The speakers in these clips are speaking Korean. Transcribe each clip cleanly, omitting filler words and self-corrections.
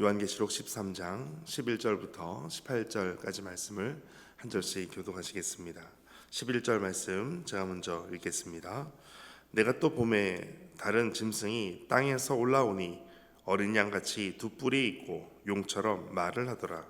요한계시록 13장 11절부터 18절까지 말씀을 한 절씩 교독하시겠습니다. 11절 말씀 제가 먼저 읽겠습니다. 내가 또 봄에 다른 짐승이 땅에서 올라오니 어린 양같이 두 뿔이 있고 용처럼 말을 하더라.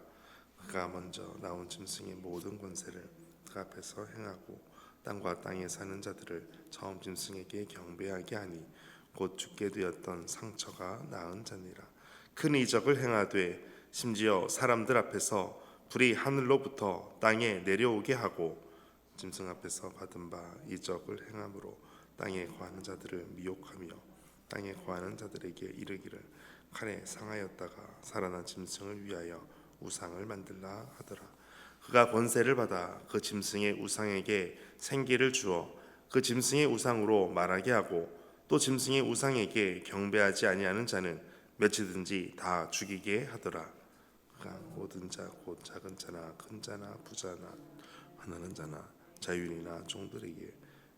그가 먼저 나온 짐승의 모든 권세를 그 앞에서 행하고 땅과 땅에 사는 자들을 처음 짐승에게 경배하게 하니 곧 죽게 되었던 상처가 나은 자니라. 큰 이적을 행하되 심지어 사람들 앞에서 불이 하늘로부터 땅에 내려오게 하고 짐승 앞에서 받은 바 이적을 행함으로 땅에 거하는 자들을 미혹하며 땅에 거하는 자들에게 이르기를 칼에 상하였다가 살아난 짐승을 위하여 우상을 만들라 하더라. 그가 권세를 받아 그 짐승의 우상에게 생기를 주어 그 짐승의 우상으로 말하게 하고 또 짐승의 우상에게 경배하지 아니하는 자는 몇이든지 다 죽이게 하더라. 그가 모든 자 곧 작은 자나 큰 자나 부자나 가난한 자나 자유인이나 종들에게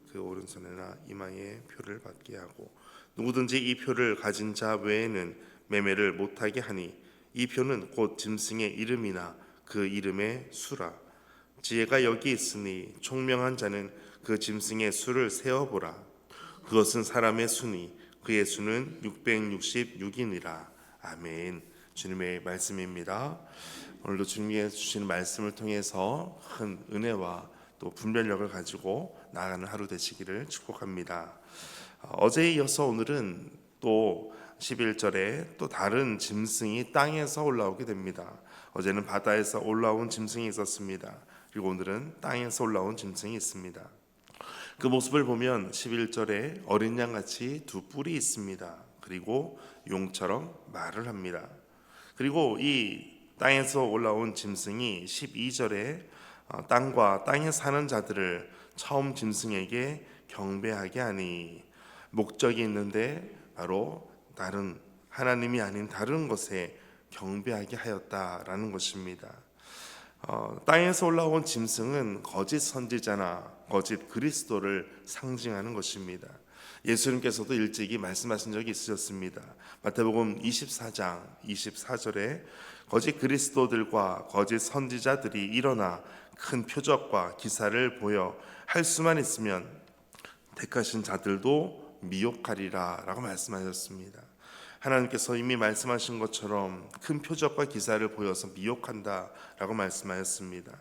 그 오른손이나 이마에 표를 받게 하고 누구든지 이 표를 가진 자 외에는 매매를 못하게 하니 이 표는 곧 짐승의 이름이나 그 이름의 수라. 지혜가 여기 있으니 총명한 자는 그 짐승의 수를 세어보라. 그것은 사람의 수니 그의 수는 666이니라. 아멘. 주님의 말씀입니다. 오늘도 주님이 주시는 말씀을 통해서 큰 은혜와 또 분별력을 가지고 나아가는 하루 되시기를 축복합니다. 어제에 이어서 오늘은 또 11절에 또 다른 짐승이 땅에서 올라오게 됩니다. 어제는 바다에서 올라온 짐승이 있었습니다. 그리고 오늘은 땅에서 올라온 짐승이 있습니다. 그 모습을 보면 11절에 어린 양같이 두 뿔이 있습니다. 그리고 용처럼 말을 합니다. 그리고 이 땅에서 올라온 짐승이 12절에 땅과 땅에 사는 자들을 처음 짐승에게 경배하게 하니 목적이 있는데 바로 다른 하나님이 아닌 다른 것에 경배하게 하였다라는 것입니다. 땅에서 올라온 짐승은 거짓 선지자나 거짓 그리스도를 상징하는 것입니다. 예수님께서도 일찍이 말씀하신 적이 있으셨습니다. 마태복음 24장 24절에 거짓 그리스도들과 거짓 선지자들이 일어나 큰 표적과 기사를 보여 할 수만 있으면 택하신 자들도 미혹하리라 라고 말씀하셨습니다. 하나님께서 이미 말씀하신 것처럼 큰 표적과 기사를 보여서 미혹한다 라고 말씀하셨습니다.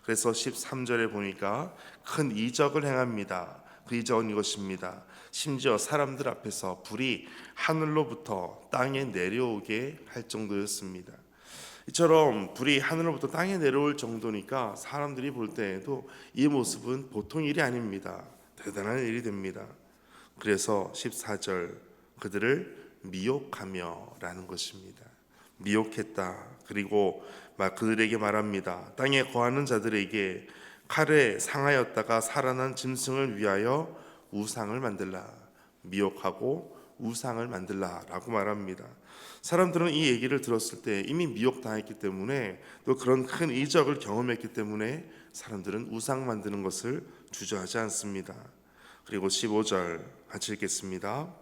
그래서 13절에 보니까 큰 이적을 행합니다. 그 이적은 이것입니다. 심지어 사람들 앞에서 불이 하늘로부터 땅에 내려오게 할 정도였습니다. 이처럼 불이 하늘로부터 땅에 내려올 정도니까 사람들이 볼 때에도 이 모습은 보통 일이 아닙니다. 대단한 일이 됩니다. 그래서 14절 그들을 미혹하며 라는 것입니다. 미혹했다. 그리고 그들에게 말합니다. 땅에 거하는 자들에게 칼에 상하였다가 살아난 짐승을 위하여 우상을 만들라. 미혹하고 우상을 만들라 라고 말합니다. 사람들은 이 얘기를 들었을 때 이미 미혹당했기 때문에 또 그런 큰 이적을 경험했기 때문에 사람들은 우상 만드는 것을 주저하지 않습니다. 그리고 15절 같이 읽겠습니다.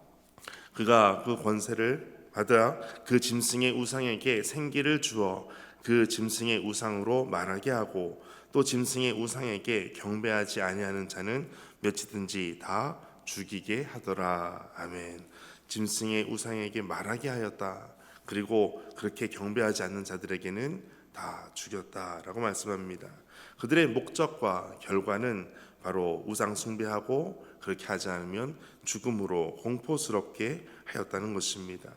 그가 그 권세를 받아 그 짐승의 우상에게 생기를 주어 그 짐승의 우상으로 말하게 하고 또 짐승의 우상에게 경배하지 아니하는 자는 몇이든지 다 죽이게 하더라. 아멘. 짐승의 우상에게 말하게 하였다. 그리고 그렇게 경배하지 않는 자들에게는 다 죽였다라고 말씀합니다. 그들의 목적과 결과는 바로 우상 숭배하고 그렇게 하지 않으면 죽음으로 공포스럽게 하였다는 것입니다.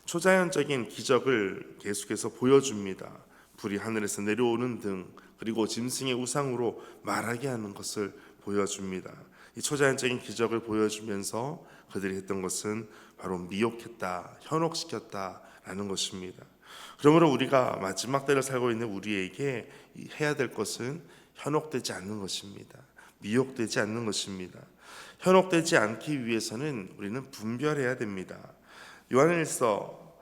초자연적인 기적을 계속해서 보여줍니다. 불이 하늘에서 내려오는 등 그리고 짐승의 우상으로 말하게 하는 것을 보여줍니다. 이 초자연적인 기적을 보여주면서 그들이 했던 것은 바로 미혹했다, 현혹시켰다라는 것입니다. 그러므로 우리가 마지막 때를 살고 있는 우리에게 해야 될 것은 현혹되지 않는 것입니다. 미혹되지 않는 것입니다. 현혹되지 않기 위해서는 우리는 분별해야 됩니다. 요한일서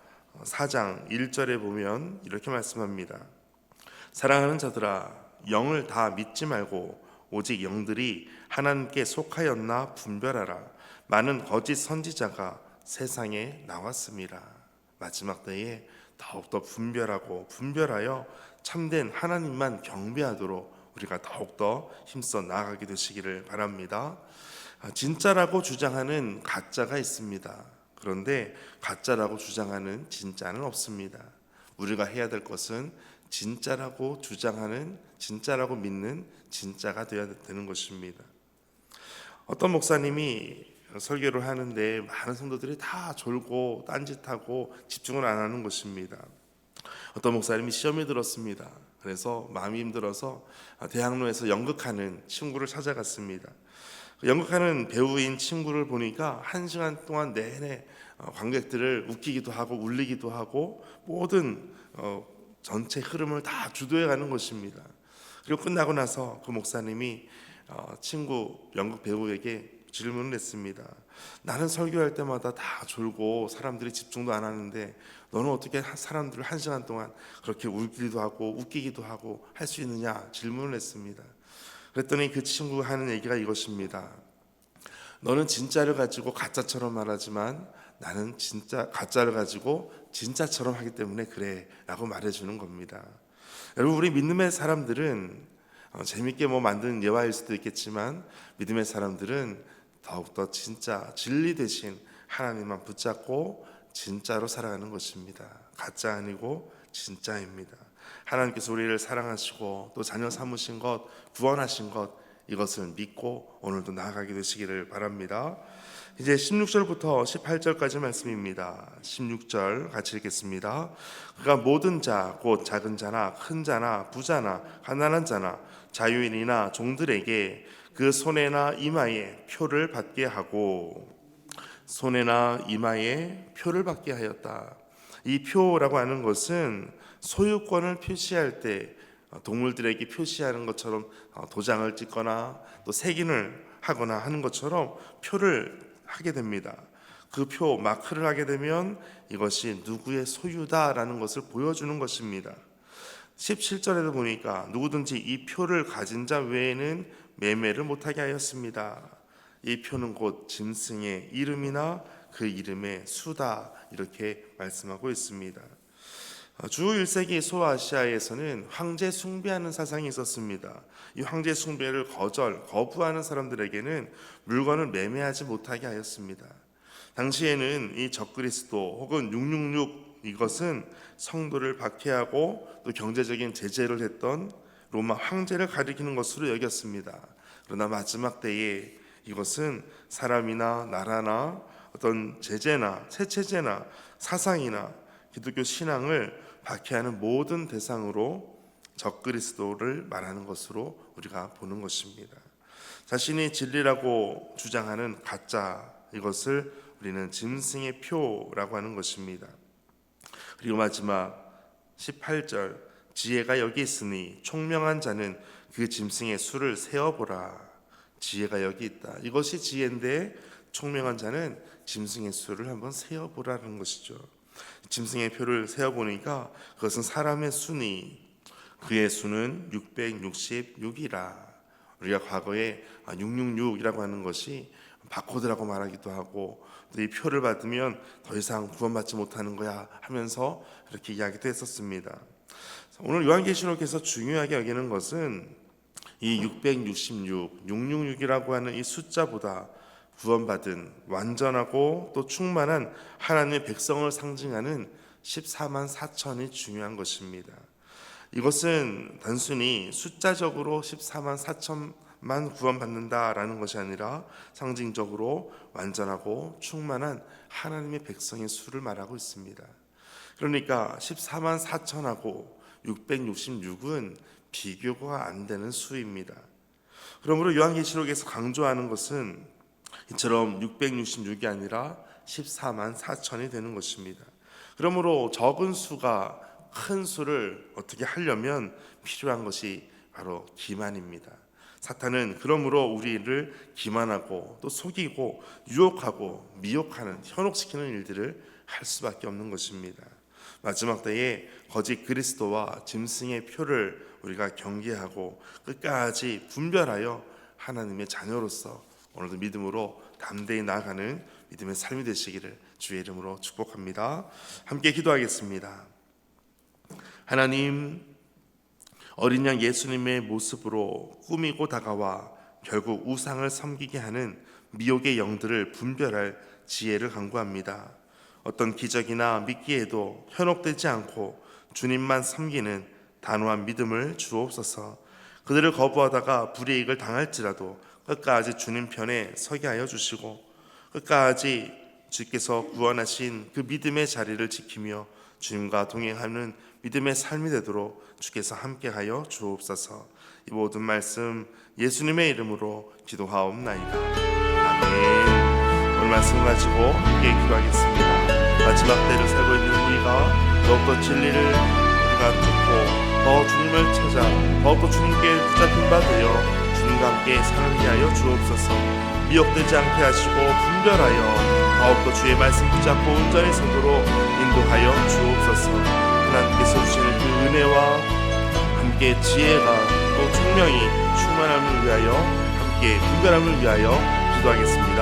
4장 1절에 보면 이렇게 말씀합니다. 사랑하는 자들아, 영을 다 믿지 말고 오직 영들이 하나님께 속하였나 분별하라. 많은 거짓 선지자가 세상에 나왔습니다. 마지막 때에 더욱더 분별하여 참된 하나님만 경배하도록 우리가 더욱더 힘써 나아가게 되시기를 바랍니다. 진짜라고 주장하는 가짜가 있습니다. 그런데 가짜라고 주장하는 진짜는 없습니다. 우리가 해야 될 것은 진짜라고 주장하는, 진짜라고 믿는 진짜가 되어야 되는 것입니다. 어떤 목사님이 설교를 하는데 많은 성도들이 다 졸고 딴짓하고 집중을 안 하는 것입니다. 어떤 목사님이 시험이 들었습니다. 그래서 마음이 힘들어서 대학로에서 연극하는 친구를 찾아갔습니다. 연극하는 배우인 친구를 보니까 1시간 동안 내내 관객들을 웃기기도 하고 울리기도 하고 모든 전체 흐름을 다 주도해 가는 것입니다. 그리고 끝나고 나서 그 목사님이 친구 연극 배우에게 질문을 했습니다. 나는 설교할 때마다 다 졸고 사람들이 집중도 안 하는데 너는 어떻게 사람들을 1시간 동안 그렇게 울기도 하고 웃기기도 하고 할 수 있느냐 질문을 했습니다. 그랬더니 그 친구가 하는 얘기가 이것입니다. 너는 진짜를 가지고 가짜처럼 말하지만 나는 진짜 가짜를 가지고 진짜처럼 하기 때문에 그래 라고 말해주는 겁니다. 여러분, 우리 믿음의 사람들은 재밌게 만드는 예화일 수도 있겠지만 믿음의 사람들은 더욱더 진짜 진리 대신 하나님만 붙잡고 진짜로 살아가는 것입니다. 가짜 아니고 진짜입니다. 하나님께서 우리를 사랑하시고 또 자녀 삼으신 것, 구원하신 것, 이것을 믿고 오늘도 나아가게 되시기를 바랍니다. 이제 16절부터 18절까지 말씀입니다. 16절 같이 읽겠습니다. 그가 모든 자, 곧 작은 자나 큰 자나 부자나 가난한 자나 자유인이나 종들에게 그 손에나 이마에 표를 받게 하고, 손에나 이마에 표를 받게 하였다. 이 표라고 하는 것은 소유권을 표시할 때 동물들에게 표시하는 것처럼 도장을 찍거나 또 색인을 하거나 하는 것처럼 표를 하게 됩니다. 그 표, 마크를 하게 되면 이것이 누구의 소유다라는 것을 보여주는 것입니다. 17절에도 보니까 누구든지 이 표를 가진 자 외에는 매매를 못하게 하였습니다. 이 표는 곧 짐승의 이름이나 그 이름의 수다, 이렇게 말씀하고 있습니다. 주 1세기 소아시아에서는 황제 숭배하는 사상이 있었습니다. 이 황제 숭배를 거부하는 사람들에게는 물건을 매매하지 못하게 하였습니다. 당시에는 이 적그리스도 혹은 666, 이것은 성도를 박해하고 또 경제적인 제재를 했던 로마 황제를 가리키는 것으로 여겼습니다. 그러나 마지막 때에 이것은 사람이나 나라나 어떤 제재나 세체제나 사상이나 기독교 신앙을 박해하는 모든 대상으로 적그리스도를 말하는 것으로 우리가 보는 것입니다. 자신이 진리라고 주장하는 가짜, 이것을 우리는 짐승의 표라고 하는 것입니다. 그리고 마지막 18절, 지혜가 여기 있으니 총명한 자는 그 짐승의 수를 세어보라. 지혜가 여기 있다. 이것이 지혜인데 총명한 자는 짐승의 수를 한번 세어보라는 것이죠. 짐승의 표를 세어보니까 그것은 사람의 수니, 그의 수는 666이라. 우리가 과거에 666이라고 하는 것이 바코드라고 말하기도 하고, 또 이 표를 받으면 더 이상 구원받지 못하는 거야 하면서 이렇게 이야기도 했었습니다. 오늘 요한계시록에서 중요하게 여기는 것은 이 666, 666이라고 하는 이 숫자보다 구원받은 완전하고 또 충만한 하나님의 백성을 상징하는 14만 4천이 중요한 것입니다. 이것은 단순히 숫자적으로 14만 4천만 구원받는다라는 것이 아니라 상징적으로 완전하고 충만한 하나님의 백성의 수를 말하고 있습니다. 그러니까 14만 4천하고 666은 비교가 안 되는 수입니다. 그러므로 요한계시록에서 강조하는 것은 이처럼 666이 아니라 14만 4천이 되는 것입니다. 그러므로 적은 수가 큰 수를 어떻게 하려면 필요한 것이 바로 기만입니다. 사탄은 그러므로 우리를 기만하고 또 속이고 유혹하고 미혹하는, 현혹시키는 일들을 할 수밖에 없는 것입니다. 마지막 때에 거짓 그리스도와 짐승의 표를 우리가 경계하고 끝까지 분별하여 하나님의 자녀로서 오늘도 믿음으로 담대히 나아가는 믿음의 삶이 되시기를 주의 이름으로 축복합니다. 함께 기도하겠습니다. 하나님, 어린 양 예수님의 모습으로 꾸미고 다가와 결국 우상을 섬기게 하는 미혹의 영들을 분별할 지혜를 간구합니다. 어떤 기적이나 미끼에도 현혹되지 않고 주님만 섬기는 단호한 믿음을 주옵소서. 그들을 거부하다가 불이익을 당할지라도 끝까지 주님 편에 서게 하여 주시고, 끝까지 주께서 구원하신 그 믿음의 자리를 지키며 주님과 동행하는 믿음의 삶이 되도록 주께서 함께하여 주옵소서. 이 모든 말씀 예수님의 이름으로 기도하옵나이다. 아멘. 오늘 말씀 가지고 함께 기도하겠습니다. 마지막 때를 살고 있는 우리가 더욱더 진리를 우리가 듣고 더 주님을 찾아 더욱더 주님께 붙잡힌 바 되어 주님과 함께 살게 하여 주옵소서. 미혹되지 않게 하시고 분별하여 더욱더 주의 말씀 붙잡고 온전히 서도록 인도하여 주옵소서. 하나님께서 주시는 그 은혜와 함께 지혜가 또 총명이 충만함을 위하여, 함께 분별함을 위하여 기도하겠습니다.